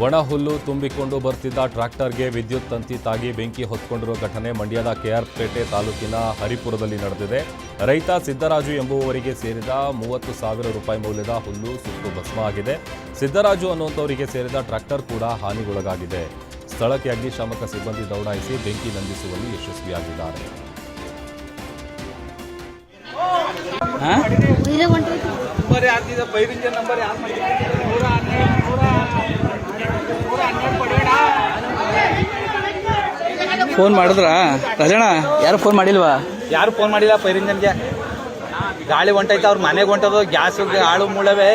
ಒಣ ಹುಲ್ಲು ತುಂಬಿಕೊಂಡು ಬರ್ತಿದ್ದ ಟ್ರ್ಯಾಕ್ಟರ್ಗೆ ವಿದ್ಯುತ್ ತಂತಿ ತಾಗಿ ಬೆಂಕಿ ಹೊತ್ಕೊಂಡಿರುವ ಘಟನೆ ಮಂಡ್ಯದ ಕೆಆರ್ಪೇಟೆ ತಾಲೂಕಿನ ಹರಿಪುರದಲ್ಲಿ ನಡೆದಿದೆ. ರೈತ ಸಿದ್ದರಾಜು ಎಂಬುವವರಿಗೆ ಸೇರಿದ 30,000 ರೂಪಾಯಿ ಮೌಲ್ಯದ ಹುಲ್ಲು ಸುಟ್ಟು ಭಸ್ಮ ಆಗಿದೆ. ಸಿದ್ದರಾಜು ಅನ್ನುವಂಥವರಿಗೆ ಸೇರಿದ ಟ್ರ್ಯಾಕ್ಟರ್ ಕೂಡ ಹಾನಿಗೊಳಗಾಗಿದೆ. ಸ್ಥಳಕ್ಕೆ ಅಗ್ನಿಶಾಮಕ ಸಿಬ್ಬಂದಿ ದೌಡಾಯಿಸಿ ಬೆಂಕಿ ನಂದಿಸುವಲ್ಲಿ ಯಶಸ್ವಿಯಾಗಿದ್ದಾರೆ. ಫೋನ್ ಮಾಡಿದ್ರಾ ರಾಜಣ್ಣ? ಯಾರು ಫೋನ್ ಮಾಡಿಲ್ವಾ? ಯಾರು ಫೋನ್ ಮಾಡಿಲ್ಲ. ಪೈರಿಂಜನ್ಗೆ ಗಾಳಿ ಹೊಂಟೈತೆ, ಅವ್ರ ಮನೆಗೆ ಹೊಂಟದು, ಗ್ಯಾಸ್ ಆಳು ಮುಳವೆ.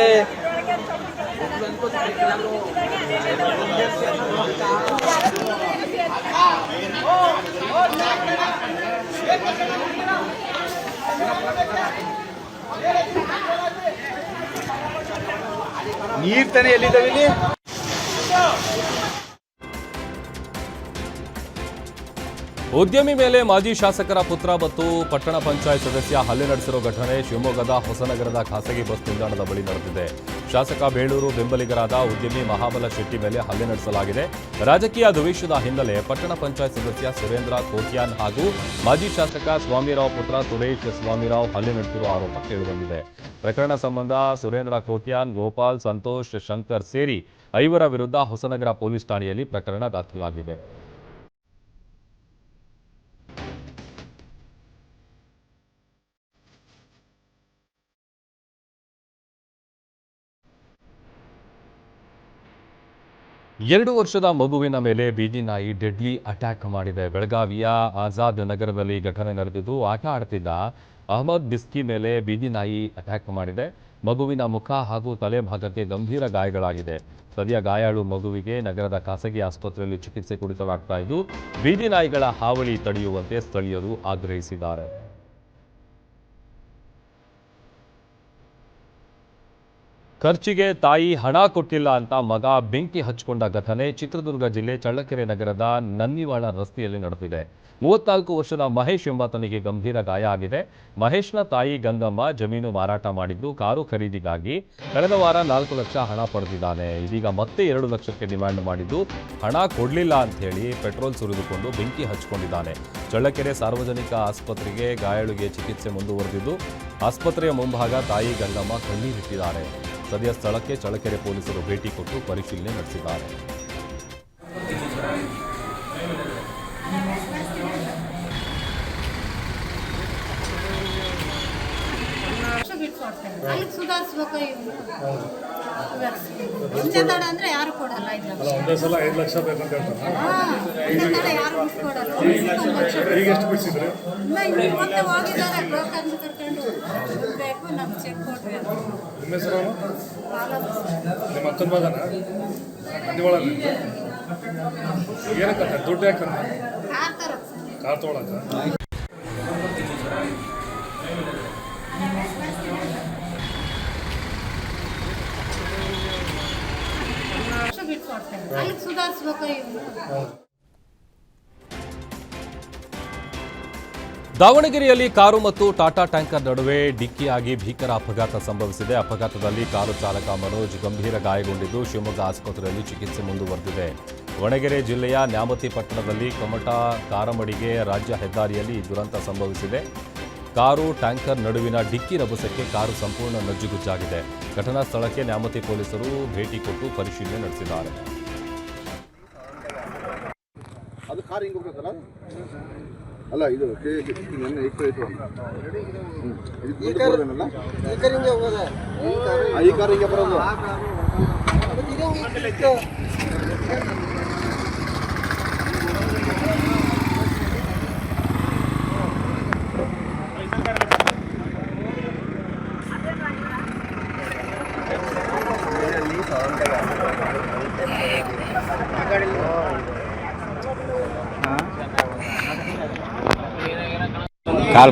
ನೀರ್ ತಾನೇ ಎಲ್ಲಿದ್ದಾವೆ ಇಲ್ಲಿ? ಉದ್ಯಮಿ ಮೇಲೆ ಮಾಜಿ ಶಾಸಕರ ಪುತ್ರ ಮತ್ತು ಪಟ್ಟಣ ಪಂಚಾಯತ್ ಸದಸ್ಯ ಹಲ್ಲೆ ನಡೆಸಿರೋ ಘಟನೆ ಶಿವಮೊಗ್ಗದ ಹೊಸನಗರದ ಖಾಸಗಿ ಬಸ್ ನಿಲ್ದಾಣದ ಬಳಿ ನಡೆದಿದೆ. ಶಾಸಕ ಬೇಳೂರು ಬೆಂಬಲಿಗರಾದ ಉದ್ಯಮಿ ಮಹಾಬಲ ಶೆಟ್ಟಿ ಮೇಲೆ ಹಲ್ಲೆ ನಡೆಸಲಾಗಿದೆ. ರಾಜಕೀಯ ದ್ವೇಷದ ಹಿನ್ನೆಲೆ ಪಟ್ಟಣ ಪಂಚಾಯತ್ ಸದಸ್ಯ ಸುರೇಂದ್ರ ಕೋಟ್ಯಾನ್ ಹಾಗೂ ಮಾಜಿ ಶಾಸಕ ಸ್ವಾಮಿರಾವ್ ಪುತ್ರ ಸುರೇಶ್ ಸ್ವಾಮಿರಾವ್ ಹಲ್ಲೆ ನಡೆಸಿರುವ ಆರೋಪ ಕೇಳಿಬಂದಿದೆ. ಪ್ರಕರಣ ಸಂಬಂಧ ಸುರೇಂದ್ರ ಕೋಟ್ಯಾನ್, ಗೋಪಾಲ್, ಸಂತೋಷ್, ಶಂಕರ್ ಸೇರಿ 5 ವಿರುದ್ಧ ಹೊಸನಗರ ಪೊಲೀಸ್ ಠಾಣೆಯಲ್ಲಿ ಪ್ರಕರಣ ದಾಖಲಾಗಿದೆ. ಎರಡು ವರ್ಷದ ಮಗುವಿನ ಮೇಲೆ ಬೀದಿ ನಾಯಿ ಡೆಡ್ಲಿ ಅಟ್ಯಾಕ್ ಮಾಡಿದೆ. ಬೆಳಗಾವಿಯ ಆಜಾದ್ ನಗರದಲ್ಲಿ ಘಟನೆ ನಡೆದಿದ್ದು, ಆಟ ಆಡ್ತಿದ್ದ ಅಹಮದ್ ಬಿಸ್ಕಿ ಮೇಲೆ ಬೀದಿ ನಾಯಿ ಅಟ್ಯಾಕ್ ಮಾಡಿದೆ. ಮಗುವಿನ ಮುಖ ಹಾಗೂ ತಲೆ ಭಾಗಕ್ಕೆ ಗಂಭೀರ ಗಾಯಗಳಾಗಿದೆ. ಸದ್ಯ ಗಾಯಾಳು ಮಗುವಿಗೆ ನಗರದ ಖಾಸಗಿ ಆಸ್ಪತ್ರೆಯಲ್ಲಿ ಚಿಕಿತ್ಸೆ ಕೊಡಿಸಲಾಗ್ತಾ ಇದ್ದು, ಬೀದಿ ನಾಯಿಗಳ ಹಾವಳಿ ತಡೆಯುವಂತೆ ಸ್ಥಳೀಯರು ಆಗ್ರಹಿಸಿದ್ದಾರೆ. ಖರ್ಚಿಗೆ ತಾಯಿ ಹಣ ಕೊಟ್ಟಿಲ್ಲ ಅಂತ ಮಗ ಬೆಂಕಿ ಹಚ್ಚಿಕೊಂಡ ಘಟನೆ ಚಿತ್ರದುರ್ಗ ಜಿಲ್ಲೆ ಚಳ್ಳಕೆರೆ ನಗರದ ನನ್ನಿವಾಳ ರಸ್ತೆಯಲ್ಲಿ ನಡೆದಿದೆ. 34 ವರ್ಷದ ಮಹೇಶ್ ಎಂಬಾತನಿಗೆ ಗಂಭೀರ ಗಾಯ ಆಗಿದೆ. ಮಹೇಶ್ನ ತಾಯಿ ಗಂಗಮ್ಮ ಜಮೀನು ಮಾರಾಟ ಮಾಡಿದ್ದು ಕಾರು ಖರೀದಿಗಾಗಿ ಕಳೆದ ವಾರ 4 ಲಕ್ಷ ಹಣ ಪಡೆದಿದ್ದಾನೆ. ಇದೀಗ ಮತ್ತೆ 2 ಲಕ್ಷಕ್ಕೆ ಡಿಮ್ಯಾಂಡ್ ಮಾಡಿದ್ದು ಹಣ ಕೊಡಲಿಲ್ಲ ಅಂತ ಹೇಳಿ ಪೆಟ್ರೋಲ್ ಸುರಿದುಕೊಂಡು ಬೆಂಕಿ ಹಚ್ಚಿಕೊಂಡಿದ್ದಾನೆ. ಚಳ್ಳಕೆರೆ ಸಾರ್ವಜನಿಕ ಆಸ್ಪತ್ರೆಗೆ ಗಾಯಾಳುಗೆ ಚಿಕಿತ್ಸೆ ಮುಂದುವರೆದಿದ್ದು, ಆಸ್ಪತ್ರೆಯ ಮುಂಭಾಗ ತಾಯಿ ಗಂಗಮ್ಮ ಕಣ್ಣೀರಿಟ್ಟಿದ್ದಾರೆ. ಸದ್ಯ ಸ್ಥಳಕ್ಕೆ ಚಳ್ಳಕೆರೆ ಪೊಲೀಸರು ಭೇಟಿ ಕೊಟ್ಟು ಪರಿಶೀಲನೆ ನಡೆಸಿದ್ದಾರೆ. ಅಂದ್ರೆ ಯಾರು ಕೊಡಲ್ಲ. ಒಂದೇ ಸಲ 5 ಲಕ್ಷ ಬೇಕಂತ ಹೇಳ್ತಾರೆ. ಯಾರು ಈಗ ಎಷ್ಟು ಬಿಡಿಸಿದ್ರೆ ಮತ್ತೆ ಹೋಗಿದ್ದಾರೆ ಬ್ರೋಕರ್ನ ಕರ್ಕೊಂಡು ಬೇಕು, ನಮ್ಗೆ ಚೆಕ್ ಕೊಡ್ರಿ. ನಿಮ್ಮ ಹೆಸರು? ನಿಮ್ಮ ಅಕ್ಕನ ಮಗನ ಮನೆಯೊಳ ಏನಕ್ಕಂತ ದುಡ್ಡು ಯಾಕಂತ ಕಾರ್ ತೊಗೊಳಕ? ದಾವಣಗೆರೆಯಲ್ಲಿ ಕಾರು ಮತ್ತು ಟಾಟಾ ಟ್ಯಾಂಕರ್ ನಡುವೆ ಡಿಕ್ಕಿಯಾಗಿ ಭೀಕರ ಅಪಘಾತ ಸಂಭವಿಸಿದೆ. ಅಪಘಾತದಲ್ಲಿ ಕಾರು ಚಾಲಕ ಮನೋಜ್ ಗಂಭೀರ ಗಾಯಗೊಂಡಿದ್ದು ಶಿವಮೊಗ್ಗ ಆಸ್ಪತ್ರೆಯಲ್ಲಿ ಚಿಕಿತ್ಸೆ ಮುಂದುವರೆದಿದೆ. ದಾವಣಗೆರೆ ಜಿಲ್ಲೆಯ ನ್ಯಾಮತಿ ಪಟ್ಟಣದಲ್ಲಿ ಕಮಟಾ ಕಾರಮಡಿಗೆ ರಾಜ್ಯ ಹೆದ್ದಾರಿಯಲ್ಲಿ ದುರಂತ ಸಂಭವಿಸಿದೆ. ಕಾರು ಟ್ಯಾಂಕರ್ ನಡುವಿನ ಡಿಕ್ಕಿ ರಭಸಕ್ಕೆ ಕಾರು ಸಂಪೂರ್ಣ ನಜ್ಜುಗುಜ್ಜಾಗಿದೆ. ಘಟನಾ ಸ್ಥಳಕ್ಕೆ ನ್ಯಾಮತಿ ಪೊಲೀಸರು ಭೇಟಿ ಕೊಟ್ಟು ಪರಿಶೀಲನೆ ನಡೆಸಿದ್ದಾರೆ. ಅದು ಕಾರ್ ಹಿಂಗೆ ಹೋಗ್ಬೇಕಲ್ಲ? ಅಲ್ಲ, ಇದು ನನ್ನ ಈ ಕಾರ್ ಹಿಂಗೆ ಬರೋದು.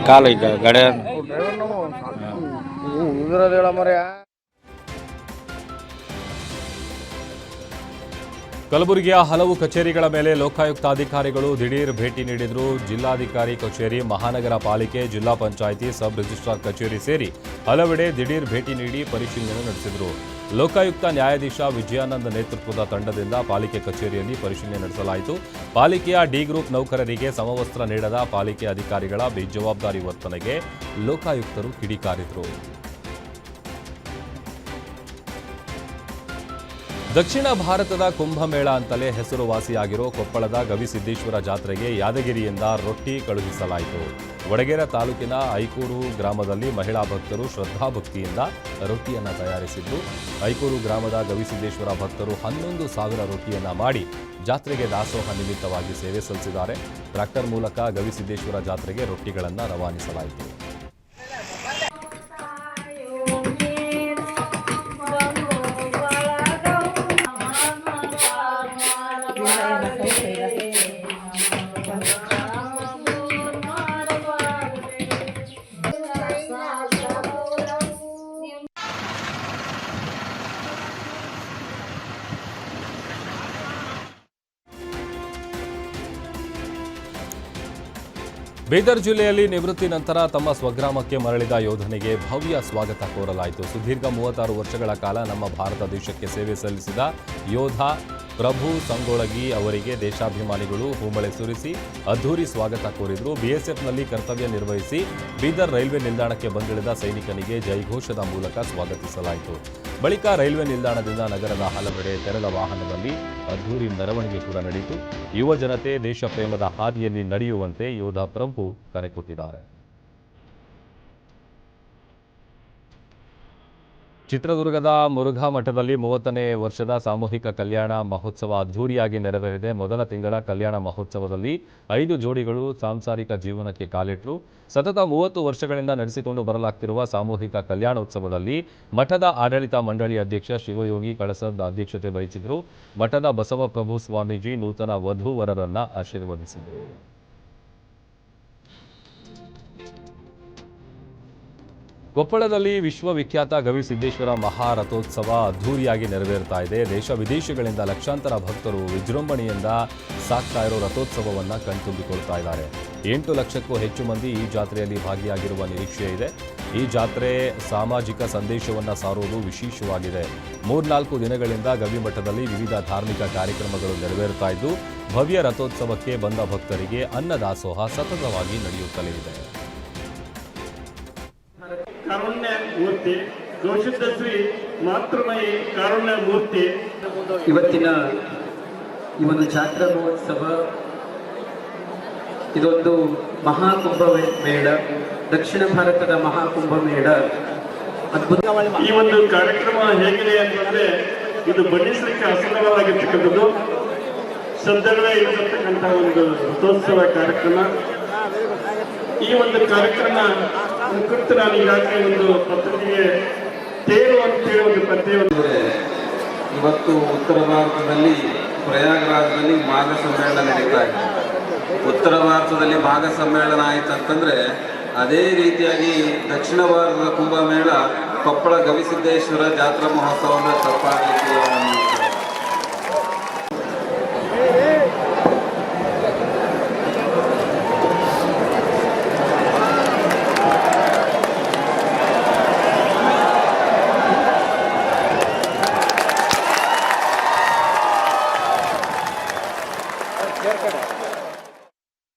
ಕಾಲ್ ಈಗ ಗಡೆ ಕಲಬುರಗಿಯ ಹಲವು ಕಚೇರಿಗಳ ಮೇಲೆ ಲೋಕಾಯುಕ್ತ ಅಧಿಕಾರಿಗಳು ದಿಢೀರ್ ಭೇಟಿ ನೀಡಿದರು. ಜಿಲ್ಲಾಧಿಕಾರಿ ಕಚೇರಿ, ಮಹಾನಗರ ಪಾಲಿಕೆ, ಜಿಲ್ಲಾ ಪಂಚಾಯಿತಿ, ಸಬ್ ರಿಜಿಸ್ಟ್ರಾರ್ ಕಚೇರಿ ಸೇರಿ ಹಲವೆಡೆ ದಿಢೀರ್ ಭೇಟಿ ನೀಡಿ ಪರಿಶೀಲನೆ ನಡೆಸಿದರು. ಲೋಕಾಯುಕ್ತ ನ್ಯಾಯಾಧೀಶ ವಿಜಯಾನಂದ್ ನೇತೃತ್ವದ ತಂಡದಿಂದ ಪಾಲಿಕೆ ಕಚೇರಿಯಲ್ಲಿ ಪರಿಶೀಲನೆ ನಡೆಸಲಾಯಿತು. ಪಾಲಿಕೆಯ ಡಿ ಗ್ರೂಪ್ ನೌಕರರಿಗೆ ಸಮವಸ್ತ್ರ ನೀಡದ ಪಾಲಿಕೆ ಅಧಿಕಾರಿಗಳ ಬೇಜವಾಬ್ದಾರಿ ವರ್ತನೆಗೆ ಲೋಕಾಯುಕ್ತರು ಕಿಡಿಕಾರಿದರು. ದಕ್ಷಿಣ ಭಾರತದ ಕುಂಭಮೇಳ ಅಂತಲೇ ಹೆಸರುವಾಸಿಯಾಗಿರೋ ಕೊಪ್ಪಳದ ಗವಿಸಿದ್ದೇಶ್ವರ ಜಾತ್ರೆಗೆ ಯಾದಗಿರಿಯಿಂದ ರೊಟ್ಟಿ ಕಳುಹಿಸಲಾಯಿತು. ವಡಗೇರ ತಾಲೂಕಿನ ಐಕೂರು ಗ್ರಾಮದಲ್ಲಿ ಮಹಿಳಾ ಭಕ್ತರು ಶ್ರದ್ಧಾಭಕ್ತಿಯಿಂದ ರೊಟ್ಟಿಯನ್ನು ತಯಾರಿಸಿದ್ದು, ಐಕೂರು ಗ್ರಾಮದ ಗವಿಸಿದ್ದೇಶ್ವರ ಭಕ್ತರು 11,000 ರೊಟ್ಟಿಯನ್ನು ಮಾಡಿ ಜಾತ್ರೆಗೆ ದಾಸೋಹ ನಿಮಿತ್ತವಾಗಿ ಸೇವೆ ಸಲ್ಲಿಸಿದ್ದಾರೆ. ಟ್ರ್ಯಾಕ್ಟರ್ ಮೂಲಕ ಗವಿಸಿದ್ದೇಶ್ವರ ಜಾತ್ರೆಗೆ ರೊಟ್ಟಿಗಳನ್ನು ರವಾನಿಸಲಾಯಿತು. ಬೀದರ್ ಜಿಲ್ಲೆಯಲ್ಲಿ ನಿವೃತ್ತಿ ನಂತರ ತಮ್ಮ ಸ್ವಗ್ರಾಮಕ್ಕೆ ಮರಳಿದ ಯೋಧನಿಗೆ ಭವ್ಯ ಸ್ವಾಗತ ಕೋರಲಾಯಿತು. ಸುದೀರ್ಘ 36 ವರ್ಷಗಳ ಕಾಲ ನಮ್ಮ ಭಾರತ ದೇಶಕ್ಕೆ ಸೇವೆ ಸಲ್ಲಿಸಿದ ಯೋಧ ಪ್ರಭು ಸಂಗೊಳಗಿ ಅವರಿಗೆ ದೇಶಾಭಿಮಾನಿಗಳು ಹೂಮಳೆ ಸುರಿಸಿ ಅದ್ಧೂರಿ ಸ್ವಾಗತ ಕೋರಿದರು. ಬಿಎಸ್ಎಫ್ನಲ್ಲಿ ಕರ್ತವ್ಯ ನಿರ್ವಹಿಸಿ ಬೀದರ್ ರೈಲ್ವೆ ನಿಲ್ದಾಣಕ್ಕೆ ಬಂದಿಳಿದ ಸೈನಿಕನಿಗೆ ಜೈಘೋಷದ ಮೂಲಕ ಸ್ವಾಗತಿಸಲಾಯಿತು. ಬಳಿಕ ರೈಲ್ವೆ ನಿಲ್ದಾಣದಿಂದ ನಗರದ ಹಲವೆಡೆ ತೆರಳ ವಾಹನದಲ್ಲಿ ಅದ್ಧೂರಿ ಮೆರವಣಿಗೆ ಕೂಡ ನಡೆಯಿತು. ಯುವ ಜನತೆ ದೇಶ ಪ್ರೇಮದ ಹಾದಿಯಲ್ಲಿ ನಡೆಯುವಂತೆ ಯೋಧ ಪ್ರಭು ಕರೆ ಕೊಟ್ಟಿದ್ದಾರೆ. ಚಿತ್ರದುರ್ಗದ ಮುರುಘಾ ಮಠದಲ್ಲಿ 30ನೇ ವರ್ಷದ ಸಾಮೂಹಿಕ ಕಲ್ಯಾಣ ಮಹೋತ್ಸವ ಅದ್ಧೂರಿಯಾಗಿ ನೆರವೇರಿದೆ. ಮೊದಲ ತಿಂಗಳ ಕಲ್ಯಾಣ ಮಹೋತ್ಸವದಲ್ಲಿ 5 ಜೋಡಿಗಳು ಸಾಂಸಾರಿಕ ಜೀವನಕ್ಕೆ ಕಾಲಿಟ್ಟರು. ಸತತ 30 ವರ್ಷಗಳಿಂದ ನಡೆಸಿಕೊಂಡು ಬರಲಾಗ್ತಿರುವ ಸಾಮೂಹಿಕ ಕಲ್ಯಾಣೋತ್ಸವದಲ್ಲಿ ಮಠದ ಆಡಳಿತ ಮಂಡಳಿ ಅಧ್ಯಕ್ಷ ಶಿವಯೋಗಿ ಕಳಸದ ಅಧ್ಯಕ್ಷತೆ ವಹಿಸಿದರು. ಮಠದ ಬಸವಪ್ರಭು ಸ್ವಾಮೀಜಿ ನೂತನ ವಧೂವರರನ್ನ ಆಶೀರ್ವದಿಸಿದರು. ಕೊಪ್ಪಳದಲ್ಲಿ ವಿಶ್ವವಿಖ್ಯಾತ ಗವಿಸಿದ್ದೇಶ್ವರ ಮಹಾರಥೋತ್ಸವ ಅದ್ಧೂರಿಯಾಗಿ ನೆರವೇರ್ತಾ ಇದೆ. ದೇಶ ವಿದೇಶಗಳಿಂದ ಲಕ್ಷಾಂತರ ಭಕ್ತರು ವಿಜೃಂಭಣೆಯಿಂದ ಸಾಗ್ತಾ ಇರೋ ರಥೋತ್ಸವವನ್ನು ಕಣ್ತುಂಬಿಕೊಳ್ತಾ ಇದ್ದಾರೆ. 8 ಲಕ್ಷಕ್ಕೂ ಹೆಚ್ಚು ಮಂದಿ ಈ ಜಾತ್ರೆಯಲ್ಲಿ ಭಾಗಿಯಾಗಿರುವ ನಿರೀಕ್ಷೆ ಇದೆ. ಈ ಜಾತ್ರೆ ಸಾಮಾಜಿಕ ಸಂದೇಶವನ್ನು ಸಾರುವುದು ವಿಶೇಷವಾಗಿದೆ. 3-4 ದಿನಗಳಿಂದ ಗವಿಮಠದಲ್ಲಿ ವಿವಿಧ ಧಾರ್ಮಿಕ ಕಾರ್ಯಕ್ರಮಗಳು ನೆರವೇರ್ತಾ ಇದ್ದು, ಭವ್ಯ ರಥೋತ್ಸವಕ್ಕೆ ಬಂದ ಭಕ್ತರಿಗೆ ಅನ್ನದಾಸೋಹ ಸತತವಾಗಿ ನಡೆಯುತ್ತಲೇ ಇದೆ. ಕಾರುಣ್ಯ ಮೂರ್ತಿ ಗೌಶುದ್ಧ ಶ್ರೀ ಮಾತೃಮಯಿ ಕಾರುಣ್ಯ ಮೂರ್ತಿ ಇವತ್ತಿನ ಈ ಒಂದು ಜಾತ್ರಾ ಮಹೋತ್ಸವ ಇದೊಂದು ಮಹಾಕುಂಭ ಮೇಳ, ದಕ್ಷಿಣ ಭಾರತದ ಮಹಾಕುಂಭ ಮೇಳ ಅದ್ಭುತ. ಈ ಒಂದು ಕಾರ್ಯಕ್ರಮ ಹೇಗಿದೆ ಅಂತಂದ್ರೆ ಇದು ಬಣ್ಣಿಸಲಿಕ್ಕೆ ಅಸಂಗವಾಗಿರ್ತಕ್ಕಂಥದ್ದು, ಶ್ರದ್ಧೆಗಳೇ ಇರತಕ್ಕಂಥ ಒಂದು ರಥೋತ್ಸವ ಕಾರ್ಯಕ್ರಮ. ಈ ಒಂದು ಕಾರ್ಯಕ್ರಮ ಕುರಿತು ನಾನು ಈಗಾಗಲೇ ಒಂದು ಪತ್ರಿಕೆಗೆ ತೇರು ಅಂತೇಳಿ ಒಂದು ಪತ್ರಿಕೆ. ಇವತ್ತು ಉತ್ತರ ಭಾರತದಲ್ಲಿ ಪ್ರಯಾಗರಾಜದಲ್ಲಿ ಮಾಘ ಸಮ್ಮೇಳನ ನಡೀತಾ ಇದೆ. ಉತ್ತರ ಭಾರತದಲ್ಲಿ ಮಾಘ ಸಮ್ಮೇಳನ ಆಯ್ತು ಅಂತಂದ್ರೆ ಅದೇ ರೀತಿಯಾಗಿ ದಕ್ಷಿಣ ಭಾರತದ ಕುಂಭಮೇಳ ಕೊಪ್ಪಳ ಗವಿಸಿದ್ದೇಶ್ವರ ಜಾತ್ರಾ ಮಹೋತ್ಸವದ ತಪ್ಪಾಗಲಿಕ್ಕೆ